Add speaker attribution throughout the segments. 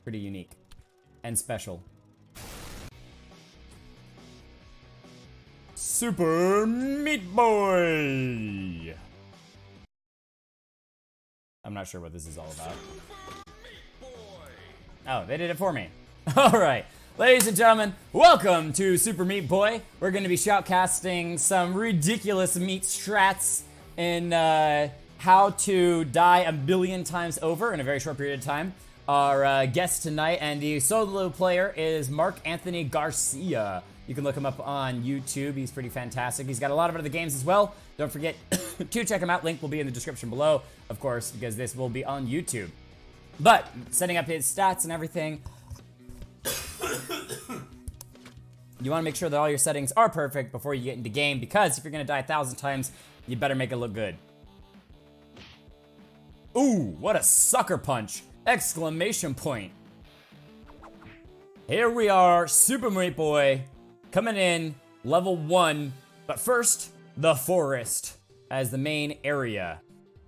Speaker 1: pretty unique and special. Super Meat Boy. I'm not sure what this is all about. Oh, they did it for me. All right, ladies and gentlemen, welcome to Super Meat Boy. We're going to be shoutcasting some ridiculous meat strats in how to die a billion times over in a very short period of time. Our guest tonight and the solo player is Marc Anthony Garcia. You can look him up on YouTube. He's pretty fantastic. He's got a lot of other games as well. Don't forget to check him out. Link will be in the description below, of course, because this will be on YouTube. But setting up his stats and everything, you want to make sure that all your settings are perfect before you get into game, because if you're going to die 1,000 times, you better make it look good. Ooh, what a sucker punch! Exclamation point. Here we are, Super Meat Boy, coming in, level 1. But first, the forest as the main area.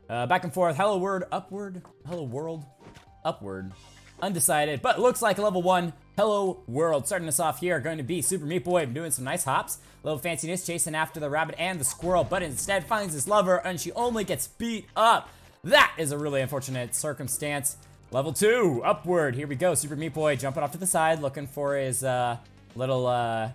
Speaker 1: Back and forth, hello world, upward, hello world, upward. Undecided, but looks like level 1, hello world. Starting us off here, going to be Super Meat Boy doing some nice hops. A little fanciness, chasing after the rabbit and the squirrel, but instead finds his lover and she only gets beat up. That is a really unfortunate circumstance. Level 2, upward. Here we go. Super Meat Boy jumping off to the side, looking for his little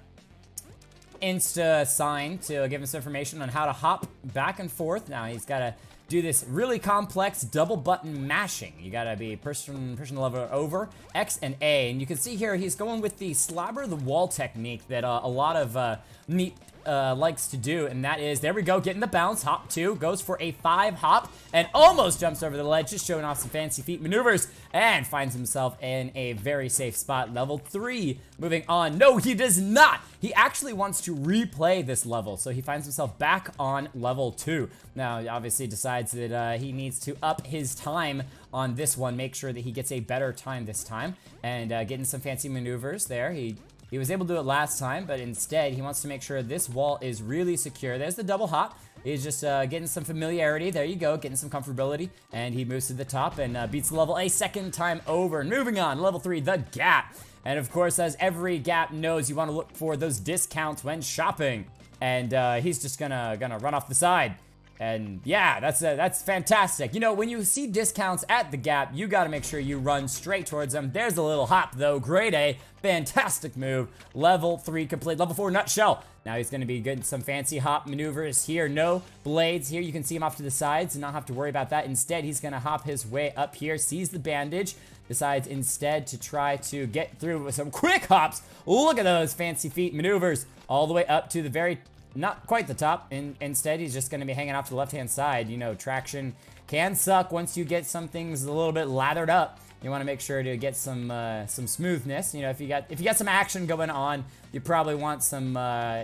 Speaker 1: Insta sign to give him some information on how to hop back and forth. Now he's got to do this really complex double button mashing. You got to be pushing the lever over, X and A. And you can see here he's going with the slobber the wall technique that a lot of meat likes to do, and that is, there we go, getting the bounce, hop 2, goes for a 5 hop, and almost jumps over the ledge, just showing off some fancy feet maneuvers, and finds himself in a very safe spot. Level 3, moving on. No, he does not! He actually wants to replay this level, so he finds himself back on level 2. Now, he obviously decides that he needs to up his time on this one, make sure that he gets a better time this time, and getting some fancy maneuvers there. He was able to do it last time, but instead he wants to make sure this wall is really secure. There's the double hop. He's just getting some familiarity. There you go, getting some comfortability. And he moves to the top and beats the level a second time over. Moving on, level 3, the gap. And of course, as every gap knows, you want to look for those discounts when shopping. And he's just gonna run off the side. And yeah, that's fantastic. You know, when you see discounts at the gap, you gotta make sure you run straight towards them. There's a little hop though, grade A, fantastic move. Level 3 complete, level 4 nutshell. Now he's gonna be getting some fancy hop maneuvers here. No blades here, you can see him off to the sides and not have to worry about that. Instead, he's gonna hop his way up here, sees the bandage, decides instead to try to get through with some quick hops. Look at those fancy feet maneuvers, all the way up to the very, not quite the top. Instead, he's just going to be hanging off to the left-hand side. You know, traction can suck once you get some things a little bit lathered up. You want to make sure to get some smoothness. You know, if you got some action going on, you probably want some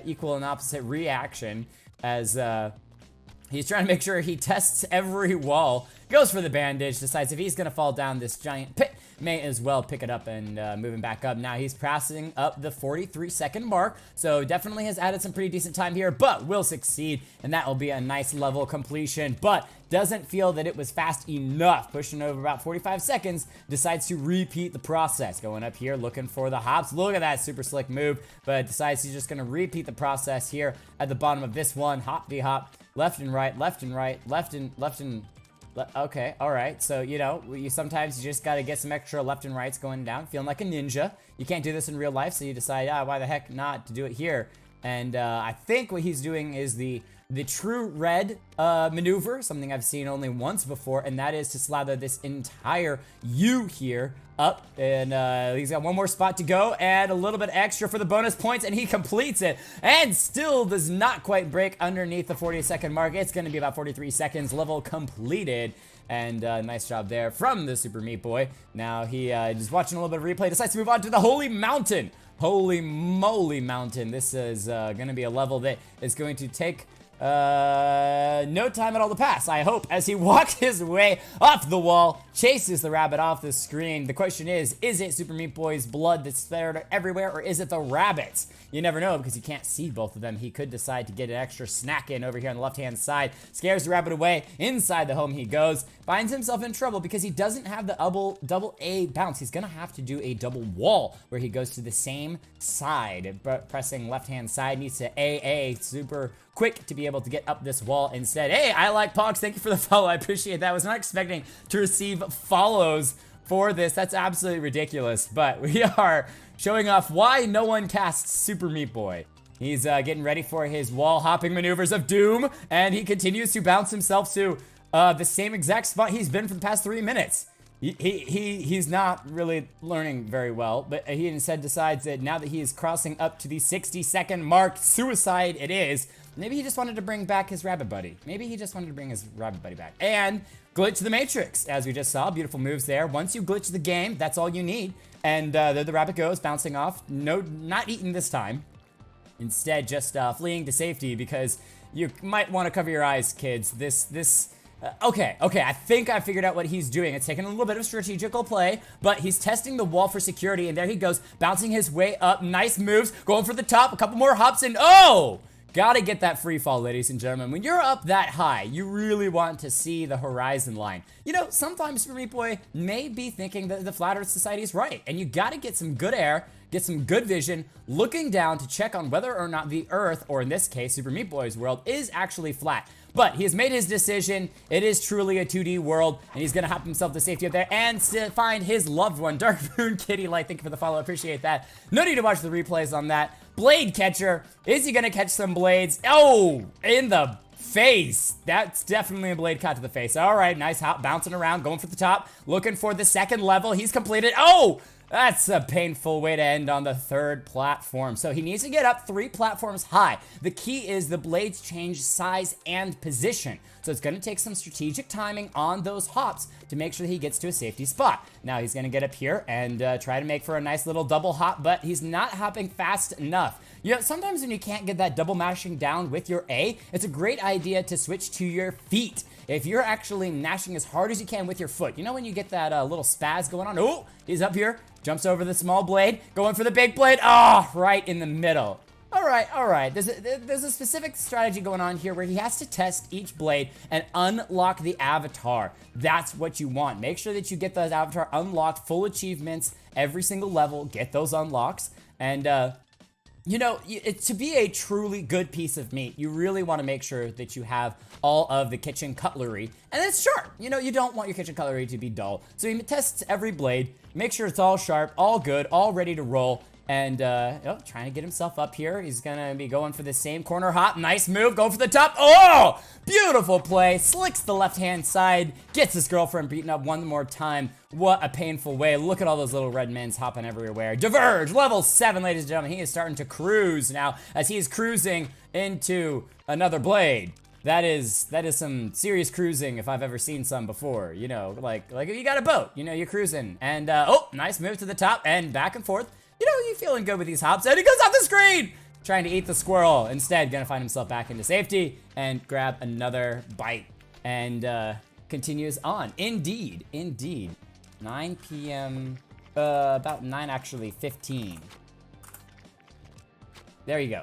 Speaker 1: equal and opposite reaction. As he's trying to make sure he tests every wall, goes for the bandage, decides if he's going to fall down this giant pit, may as well pick it up and move him back up. Now he's passing up the 43-second mark, so definitely has added some pretty decent time here, but will succeed, and that will be a nice level completion, but doesn't feel that it was fast enough. Pushing over about 45 seconds, decides to repeat the process. Going up here, looking for the hops. Look at that super slick move, but decides he's just going to repeat the process here at the bottom of this one. Hop, de-hop, left and right, left and right, left and okay, all right. So, you know, sometimes you just got to get some extra left and rights going down, feeling like a ninja. You can't do this in real life, so you decide, why the heck not to do it here. And I think what he's doing is the true red maneuver, something I've seen only once before, and that is to slather this entire U here up. And he's got one more spot to go, and a little bit extra for the bonus points, and he completes it, and still does not quite break underneath the 40-second mark. It's going to be about 43 seconds, level completed. And nice job there from the Super Meat Boy. Now he is watching a little bit of replay, decides to move on to the Holy Mountain. Holy moly mountain. This is going to be a level that is going to take No time at all to pass, I hope, as he walks his way off the wall, chases the rabbit off the screen. The question is it Super Meat Boy's blood that's splattered everywhere, or is it the rabbit's? You never know, because you can't see both of them. He could decide to get an extra snack in over here on the left-hand side, scares the rabbit away. Inside the home he goes, finds himself in trouble because he doesn't have the double A bounce. He's gonna have to do a double wall, where he goes to the same side, but pressing left-hand side, needs to AA super quick to be able to get up this wall instead. Hey, I like Pogs, thank you for the follow, I appreciate that. I was not expecting to receive follows for this. That's absolutely ridiculous, but we are showing off why no one casts Super Meat Boy. He's getting ready for his wall hopping maneuvers of doom, and he continues to bounce himself to the same exact spot he's been for the past 3 minutes. He's not really learning very well, but he instead decides that now that he is crossing up to the 60-second mark, suicide it is. Maybe he just wanted to bring back his rabbit buddy. Maybe he just wanted to bring his rabbit buddy back. And glitch the Matrix, as we just saw. Beautiful moves there. Once you glitch the game, that's all you need. And there the rabbit goes, bouncing off. No, not eaten this time. Instead, just fleeing to safety, because you might want to cover your eyes, kids. Okay, I think I figured out what he's doing. It's taking a little bit of strategical play, but he's testing the wall for security, and there he goes, bouncing his way up. Nice moves, going for the top, a couple more hops, and oh! Gotta get that free fall, ladies and gentlemen. When you're up that high, you really want to see the horizon line. You know, sometimes Super Meat Boy may be thinking that the Flat Earth Society is right, and you gotta get some good air, get some good vision, looking down to check on whether or not the Earth, or in this case, Super Meat Boy's world, is actually flat. But he has made his decision. It is truly a 2D world, and he's gonna hop himself to safety up there and find his loved one. Dark Moon Kitty Light, thank you for the follow, appreciate that. No need to watch the replays on that. Blade catcher, is he gonna catch some blades? Oh, in the face. That's definitely a blade caught to the face. All right, nice hop, bouncing around, going for the top, looking for the second level. He's completed. Oh! That's a painful way to end on the third platform. So he needs to get up 3 platforms high. The key is the blades change size and position. So it's gonna take some strategic timing on those hops to make sure that he gets to a safety spot. Now he's gonna get up here and try to make for a nice little double hop, but he's not hopping fast enough. You know, sometimes when you can't get that double mashing down with your A, it's a great idea to switch to your feet. If you're actually mashing as hard as you can with your foot, you know when you get that little spaz going on? Oh, he's up here, jumps over the small blade, going for the big blade. Oh, right in the middle. All right. There's a specific strategy going on here where he has to test each blade and unlock the avatar. That's what you want. Make sure that you get those avatar unlocked, full achievements, every single level, get those unlocks. And, you know, to be a truly good piece of meat, you really want to make sure that you have all of the kitchen cutlery, and it's sharp. You know, you don't want your kitchen cutlery to be dull. So he tests every blade, make sure it's all sharp, all good, all ready to roll, and trying to get himself up here. He's gonna be going for the same corner hop. Nice move, go for the top. Oh, beautiful play. Slicks the left-hand side, gets his girlfriend beaten up one more time. What a painful way. Look at all those little red men's hopping everywhere. Diverge, level 7, ladies and gentlemen. He is starting to cruise now as he is cruising into another blade. That is some serious cruising if I've ever seen some before. You know, like if you got a boat, you know, you're cruising. And, oh, nice move to the top and back and forth. You know, you're feeling good with these hops, and he goes off the screen! Trying to eat the squirrel. Instead, gonna find himself back into safety and grab another bite. And, continues on. Indeed. 9 p.m., about 9 actually, 15. There you go.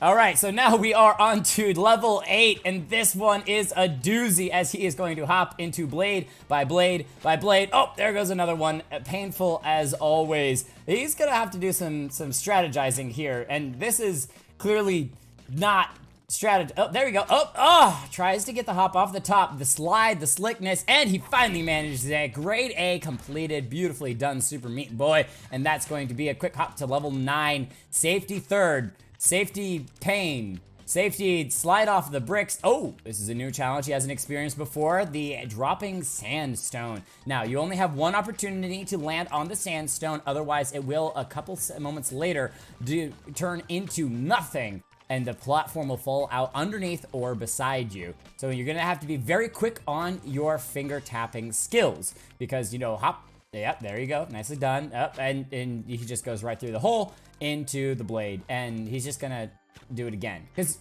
Speaker 1: All right, so now we are on to level 8, and this one is a doozy as he is going to hop into blade by blade by blade. Oh, there goes another one. Painful as always. He's gonna have to do some strategizing here, and this is clearly not strategy. Oh, there we go. Oh, tries to get the hop off the top, the slide, the slickness, and he finally manages it. Grade A completed. Beautifully done, Super Meat Boy, and that's going to be a quick hop to level 9. Safety third. Safety pain. Safety slide off the bricks. Oh, this is a new challenge he hasn't experienced before. The dropping sandstone. Now, you only have one opportunity to land on the sandstone. Otherwise, it will, a couple moments later, turn into nothing. And the platform will fall out underneath or beside you. So you're gonna have to be very quick on your finger tapping skills. Because, you know, hop Yep, there you go. Nicely done. Up, and he just goes right through the hole into the blade. And he's just gonna do it again. Because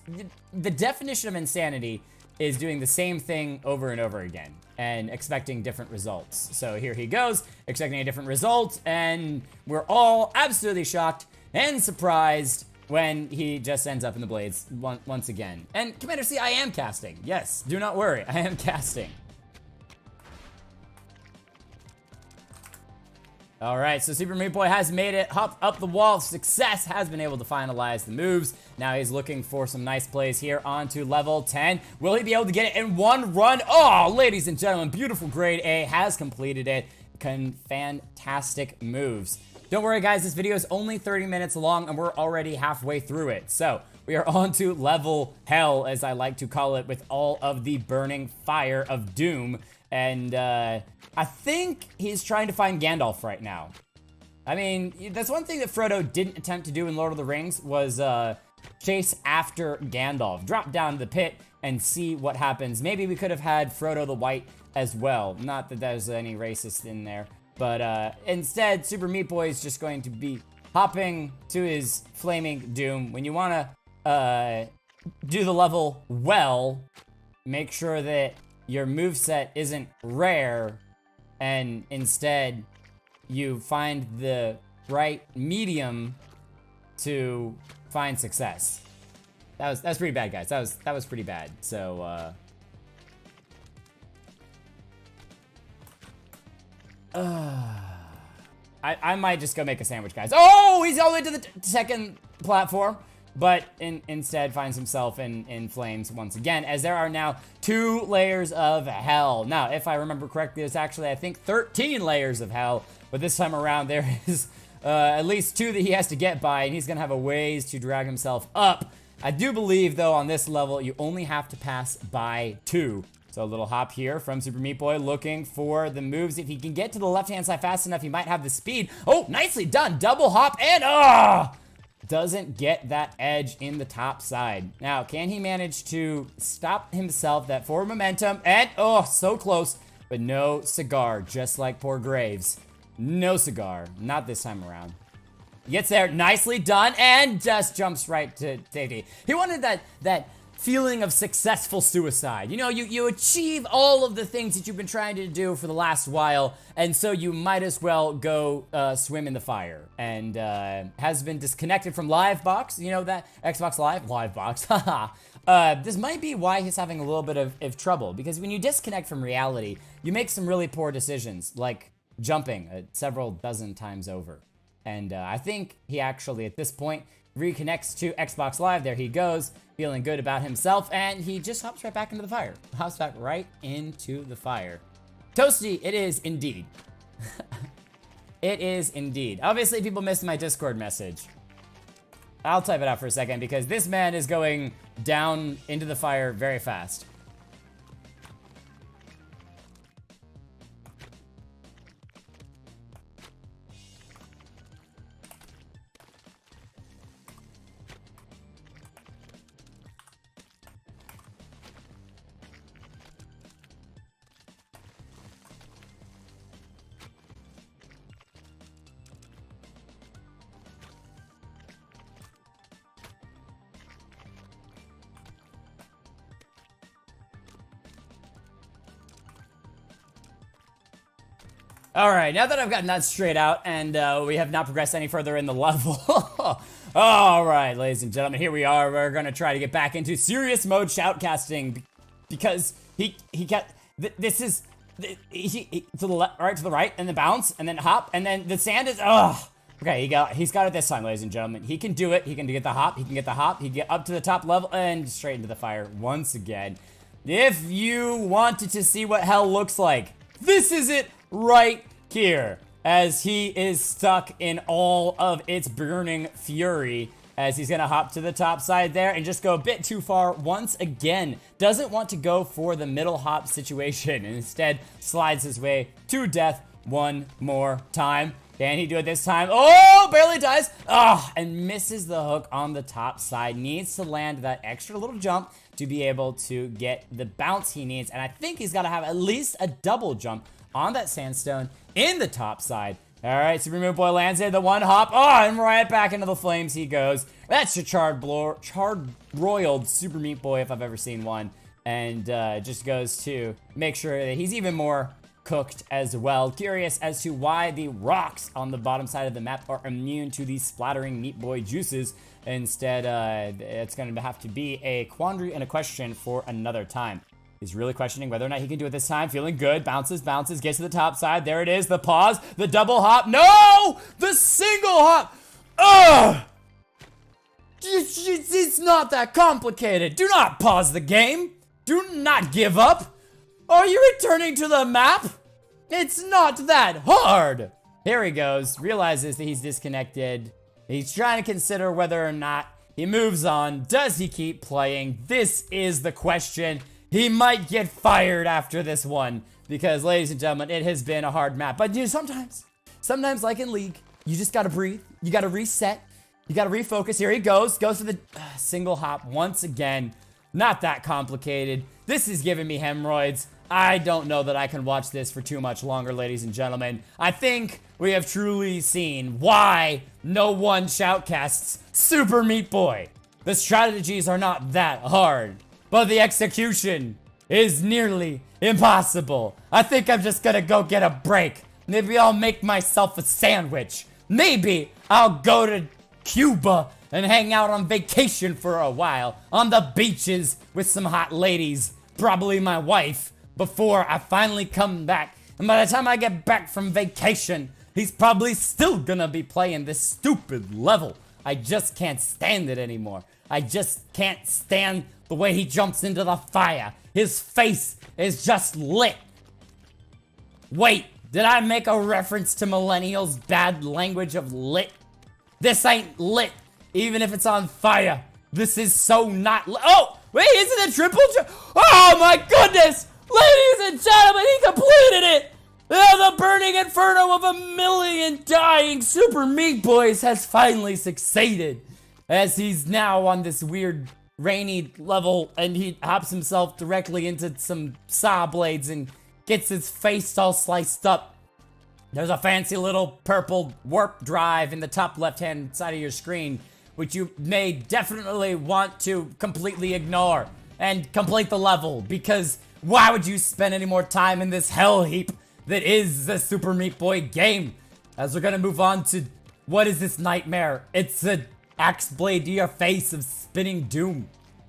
Speaker 1: the definition of insanity is doing the same thing over and over again and expecting different results. So here he goes, expecting a different result, and we're all absolutely shocked and surprised when he just ends up in the blades once again. And Commander C, I am casting. Yes, do not worry, I am casting. All right, so Super Meat Boy has made it, hop up the wall, success, has been able to finalize the moves. Now he's looking for some nice plays here onto level 10. Will he be able to get it in one run? Oh, ladies and gentlemen, beautiful grade A, has completed it. Fantastic moves. Don't worry guys, this video is only 30 minutes long and we're already halfway through it. So we are on to level hell, as I like to call it, with all of the burning fire of doom. And I think he's trying to find Gandalf right now. I mean, that's one thing that Frodo didn't attempt to do in Lord of the Rings was chase after Gandalf. Drop down to the pit and see what happens. Maybe we could have had Frodo the White as well. Not that there's any racist in there. But instead, Super Meat Boy is just going to be hopping to his flaming doom. When you want to do the level well, make sure that your moveset isn't rare, and instead you find the right medium to find success. That's pretty bad, guys. That was pretty bad. So I might just go make a sandwich, guys. Oh, he's all the way to the second platform. But instead finds himself in flames once again, as there are now 2 layers of hell. Now, if I remember correctly, there's actually, I think, 13 layers of hell. But this time around, there is at least 2 that he has to get by, and he's going to have a ways to drag himself up. I do believe, though, on this level, you only have to pass by 2. So a little hop here from Super Meat Boy, looking for the moves. If he can get to the left-hand side fast enough, he might have the speed. Oh, nicely done. Double hop, and doesn't get that edge in the top side. Now, can he manage to stop himself, that forward momentum? And, oh, so close, but no cigar, just like poor Graves. No cigar, not this time around. Gets there, nicely done, and just jumps right to safety. He wanted that feeling of successful suicide. You know, you achieve all of the things that you've been trying to do for the last while, and so you might as well go swim in the fire. And has been disconnected from Livebox, you know that, Xbox Live? Livebox, haha. This might be why he's having a little bit of trouble, because when you disconnect from reality, you make some really poor decisions, like jumping several dozen times over. And I think he actually, at this point, reconnects to Xbox Live. There he goes, feeling good about himself, and he just hops right back into the fire. Hops back right into the fire. Toasty, it is indeed. It is indeed. Obviously, people missed my Discord message. I'll type it out for a second, because this man is going down into the fire very fast. All right, now that I've gotten that straight out and we have not progressed any further in the level. All right, ladies and gentlemen, here we are. We're gonna try to get back into serious mode shoutcasting because he got, this is, he to the left, right, to the right, and then bounce, and then hop, and then the sand is, okay, he's got it this time, ladies and gentlemen. He can do it. He can get the hop. He can get the hop. He can get up to the top level and straight into the fire once again. If you wanted to see what hell looks like, this is it right here, as he is stuck in all of its burning fury, as he's gonna hop to the top side there and just go a bit too far once again. Doesn't want to go for the middle hop situation, and instead slides his way to death one more time. Can he do it this time? Oh, barely does. And misses the hook on the top side. Needs to land that extra little jump to be able to get the bounce he needs. And I think he's got to have at least a double jump on that sandstone in the top side. All right, Super Meat Boy lands it, the one hop. Oh, and right back into the flames he goes. That's your charred-broiled Super Meat Boy if I've ever seen one. And just goes to make sure that he's even more cooked as well. Curious as to why the rocks on the bottom side of the map are immune to these splattering Meat Boy juices. Instead, it's going to have to be a quandary and a question for another time. He's really questioning whether or not he can do it this time. Feeling good. Bounces, gets to the top side. There it is. The pause. The double hop. No! The single hop! Ugh! It's not that complicated. Do not pause the game. Do not give up. Are you returning to the map? It's not that hard. Here he goes. Realizes that he's disconnected. He's trying to consider whether or not he moves on. Does he keep playing? This is the question. He might get fired after this one because, ladies and gentlemen, it has been a hard map. But sometimes like in League, you just gotta breathe. You gotta reset. You gotta refocus. Here he goes. Goes for the single hop once again. Not that complicated. This is giving me hemorrhoids. I don't know that I can watch this for too much longer, ladies and gentlemen. I think we have truly seen why no one shoutcasts Super Meat Boy. The strategies are not that hard, but the execution is nearly impossible. I think I'm just gonna go get a break. Maybe I'll make myself a sandwich. Maybe I'll go to Cuba and hang out on vacation for a while on the beaches with some hot ladies, probably my wife, before I finally come back. And by the time I get back from vacation, he's probably still gonna be playing this stupid level. I just can't stand it anymore. I just can't stand the way he jumps into the fire. His face is just lit. Wait, did I make a reference to millennials' bad language of lit? This ain't lit, even if it's on fire. This is so not lit. Oh, wait, is it a triple jump? Oh my goodness! Ladies and gentlemen, he completed it! The burning inferno of 1,000,000 dying Super Meat Boys has finally succeeded. As he's now on this weird rainy level and he hops himself directly into some saw blades and gets his face all sliced up. There's a fancy little purple warp drive in the top left-hand side of your screen, which you may definitely want to completely ignore and complete the level, because why would you spend any more time in this hell heap that is the Super Meat Boy game? As we're gonna move on to, what is this nightmare? It's a axe blade to your face of spinning doom.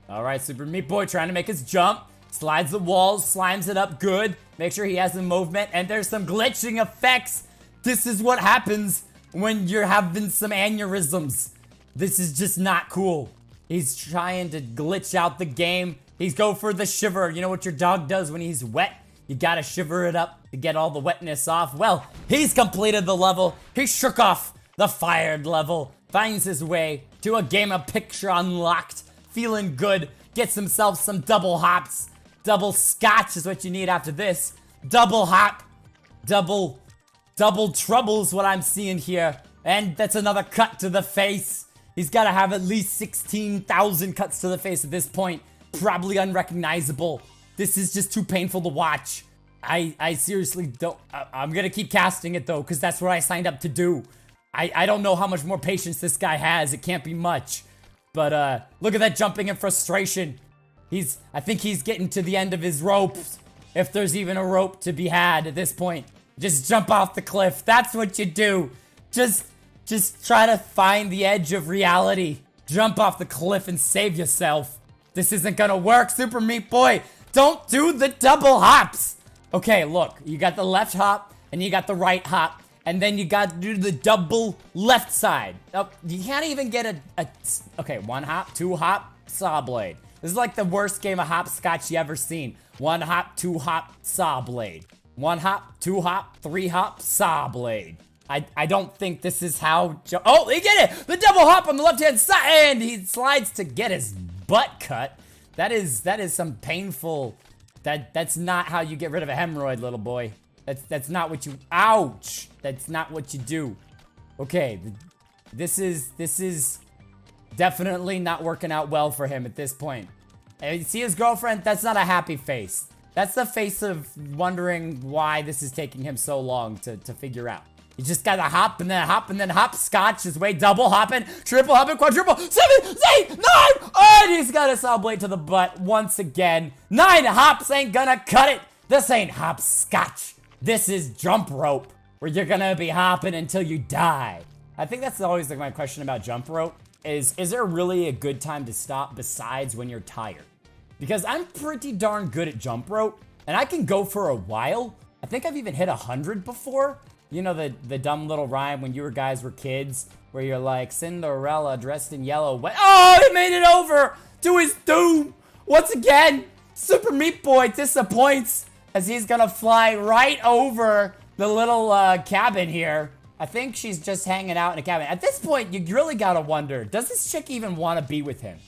Speaker 1: Alright, Super Meat Boy trying to make his jump. Slides the walls, slimes it up good. Make sure he has the movement, and there's some glitching effects. This is what happens when you're having some aneurysms. This is just not cool. He's trying to glitch out the game. He's go for the shiver. You know what your dog does when he's wet? You gotta shiver it up to get all the wetness off. Well, he's completed the level. He shook off the fired level. Finds his way to a game of picture unlocked. Feeling good. Gets himself some double hops. Double scotch is what you need after this. Double hop. Double trouble is what I'm seeing here. And that's another cut to the face. He's gotta have at least 16,000 cuts to the face at this point. Probably unrecognizable. This is just too painful to watch. I seriously don't. I'm gonna keep casting it though, because that's what I signed up to do. I don't know how much more patience this guy has. It can't be much. But look at that jumping in frustration. I think he's getting to the end of his ropes. If there's even a rope to be had at this point. Just jump off the cliff. That's what you do. Just try to find the edge of reality. Jump off the cliff and save yourself. This isn't gonna work, Super Meat Boy. Don't do the double hops. Okay, look. You got the left hop and you got the right hop. And then you got to do the double left side. Oh, you can't even get okay, one hop, two hop, saw blade. This is like the worst game of hopscotch you ever seen. One hop, two hop, saw blade. One hop, two hop, three hop, saw blade. I don't think this is how... Oh, he did it! The double hop on the left-hand side, and he slides to get his butt cut. That is some painful... That's not how you get rid of a hemorrhoid, little boy. That's not what you... Ouch! That's not what you do. Okay, this is definitely not working out well for him at this point. And you see his girlfriend? That's not a happy face. That's the face of wondering why this is taking him so long to figure out. You just gotta hop and then hop and then hopscotch his way, double hopping, triple hopping, quadruple, 7, 8, 9, and he's got a saw blade to the butt once again. 9 hops ain't gonna cut it. This ain't hopscotch. This is jump rope, where you're gonna be hopping until you die. I think that's always like my question about jump rope, is there really a good time to stop besides when you're tired? Because I'm pretty darn good at jump rope, and I can go for a while. I think I've even hit 100 before. You know the dumb little rhyme when you guys were kids, where you're like, Cinderella dressed in yellow. Oh, he made it over to his doom. Once again, Super Meat Boy disappoints as he's gonna fly right over the little cabin here. I think she's just hanging out in a cabin. At this point, you really gotta wonder, does this chick even want to be with him?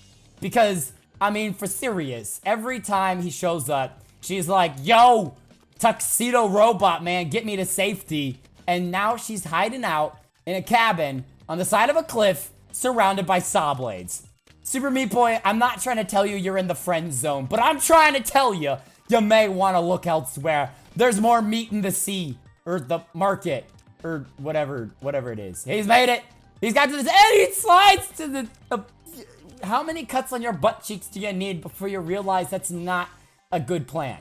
Speaker 1: Because, I mean, for serious, every time he shows up, she's like, yo, tuxedo robot man, get me to safety. And now she's hiding out in a cabin on the side of a cliff surrounded by saw blades. Super Meat Boy, I'm not trying to tell you you're in the friend zone, but I'm trying to tell you, you may want to look elsewhere. There's more meat in the sea, or the market, or whatever it is. He's made it. He's got to this, and he slides to the how many cuts on your butt cheeks do you need before you realize that's not a good plan?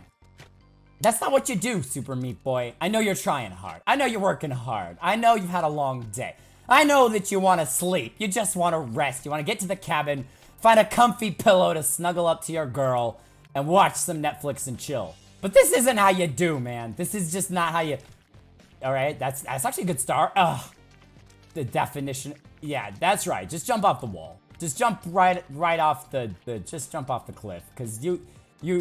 Speaker 1: That's not what you do, Super Meat Boy. I know you're trying hard. I know you're working hard. I know you've had a long day. I know that you want to sleep. You just want to rest. You want to get to the cabin, find a comfy pillow to snuggle up to your girl, and watch some Netflix and chill. But this isn't how you do, man. This is just not how you... Alright, that's actually a good start. Ugh. The definition... Yeah, that's right. Just jump off the wall. Just jump right off just jump off the cliff. Because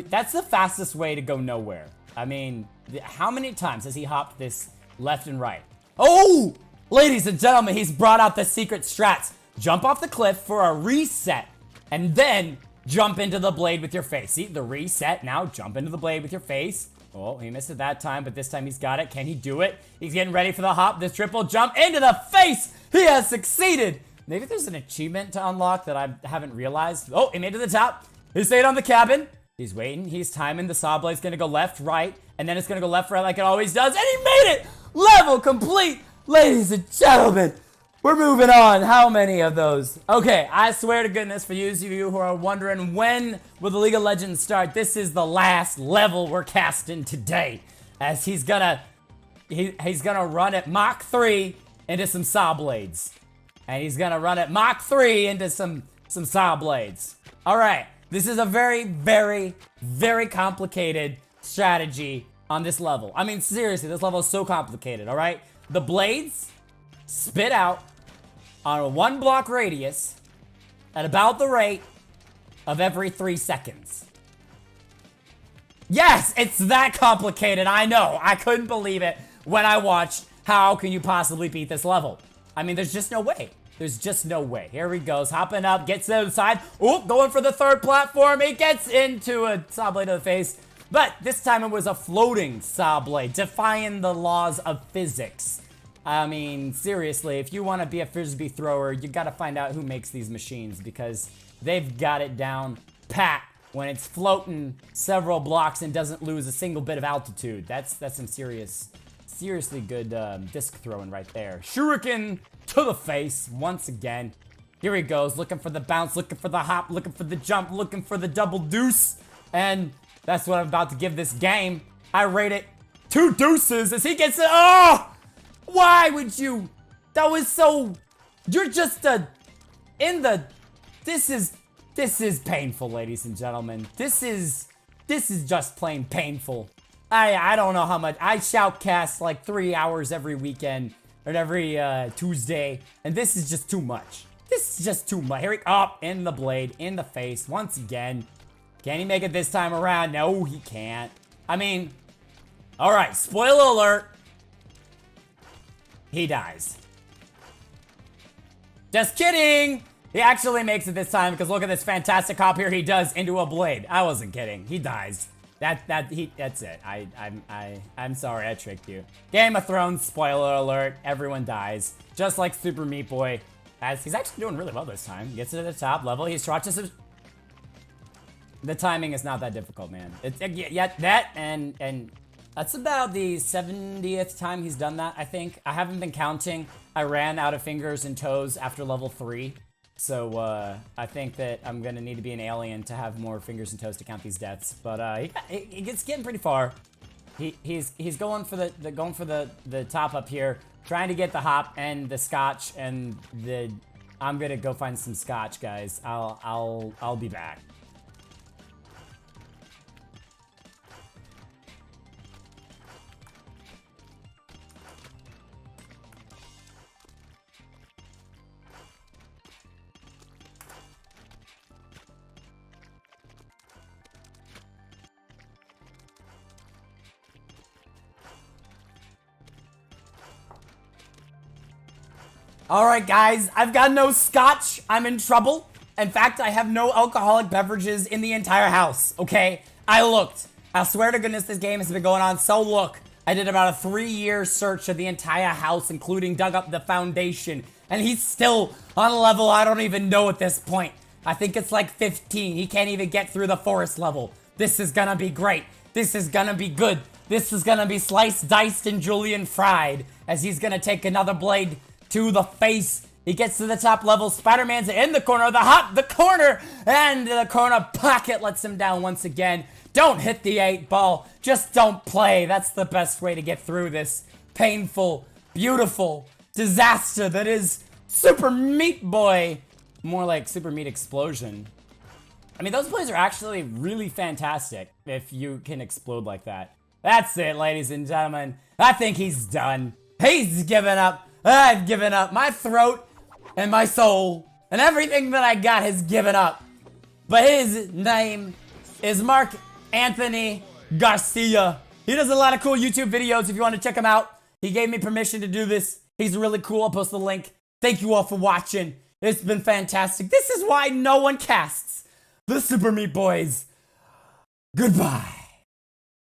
Speaker 1: that's the fastest way to go nowhere. I mean, how many times has he hopped this left and right? Oh! Ladies and gentlemen, he's brought out the secret strats. Jump off the cliff for a reset. And then jump into the blade with your face. See, the reset. Now jump into the blade with your face. Oh, he missed it that time, but this time he's got it. Can he do it? He's getting ready for the hop. This triple jump into the face. He has succeeded. Maybe there's an achievement to unlock that I haven't realized. Oh, he made it to the top. He stayed on the cabin. He's waiting. He's timing. The saw blade's gonna go left, right, and then it's gonna go left, right like it always does. And he made it! Level complete! Ladies and gentlemen, we're moving on. How many of those? Okay, I swear to goodness, for you who are wondering when will the League of Legends start, this is the last level we're casting today. As he's gonna run at Mach 3 into some saw blades. And he's gonna run at Mach 3 into some saw blades. Alright. This is a very, very, very complicated strategy on this level. I mean, seriously, this level is so complicated, all right? The blades spit out on a 1 block radius at about the rate of every 3 seconds. Yes, it's that complicated, I know. I couldn't believe it when I watched how can you possibly beat this level. I mean, there's just no way. There's just no way. Here he goes, hopping up, gets to the side. Oop, going for the 3rd platform. He gets into a saw blade to the face. But this time it was a floating saw blade, defying the laws of physics. I mean, seriously, if you want to be a frisbee thrower, you got to find out who makes these machines, because they've got it down pat when it's floating several blocks and doesn't lose a single bit of altitude. That's some seriously good disc throwing right there. Shuriken to the face once again. Here he goes, looking for the bounce, looking for the hop, looking for the jump, looking for the double deuce. And that's what I'm about to give this game. I rate it 2 deuces as he gets it. Oh! Why would you? That was so... You're just This is painful, ladies and gentlemen. This is just plain painful. I don't know how much. I shoutcast like 3 hours every weekend or every Tuesday, and this is just too much. This is just too much. Here he up in the blade, in the face once again. Can he make it this time around? No, he can't. I mean, all right. Spoiler alert. He dies. Just kidding. He actually makes it this time because look at this fantastic hop here he does into a blade. I wasn't kidding. He dies. That's it. I'm sorry I tricked you. Game of Thrones, spoiler alert, everyone dies. Just like Super Meat Boy. As he's actually doing really well this time. Gets to the top level. He's watching some... The timing is not that difficult, man. It's yeah, that and that's about the 70th time he's done that, I think. I haven't been counting. I ran out of fingers and toes after level 3. So, I think that I'm gonna need to be an alien to have more fingers and toes to count these deaths. But, he's getting pretty far. He's going for the top up here, trying to get the hop and the scotch and the... I'm gonna go find some scotch, guys. I'll be back. Alright guys, I've got no scotch. I'm in trouble. In fact, I have no alcoholic beverages in the entire house, okay? I looked. I swear to goodness this game has been going on, so look. I did about a 3-year search of the entire house, including dug up the foundation. And he's still on a level I don't even know at this point. I think it's like 15. He can't even get through the forest level. This is gonna be great. This is gonna be good. This is gonna be sliced, diced, and julienne fried. As he's gonna take another blade to the face. He gets to the top level. Spider-Man's in the corner, the corner, and the corner pocket lets him down once again. Don't hit the 8 ball. Just don't play. That's the best way to get through this painful, beautiful disaster that is Super Meat Boy. More like Super Meat Explosion. I mean, those plays are actually really fantastic if you can explode like that. That's it, ladies and gentlemen. I think he's done. He's given up. I've given up. My throat and my soul and everything that I got has given up. But his name is Marc Anthony Garcia. He does a lot of cool YouTube videos if you want to check him out. He gave me permission to do this. He's really cool. I'll post the link. Thank you all for watching. It's been fantastic. This is why no one casts the Super Meat Boys. Goodbye.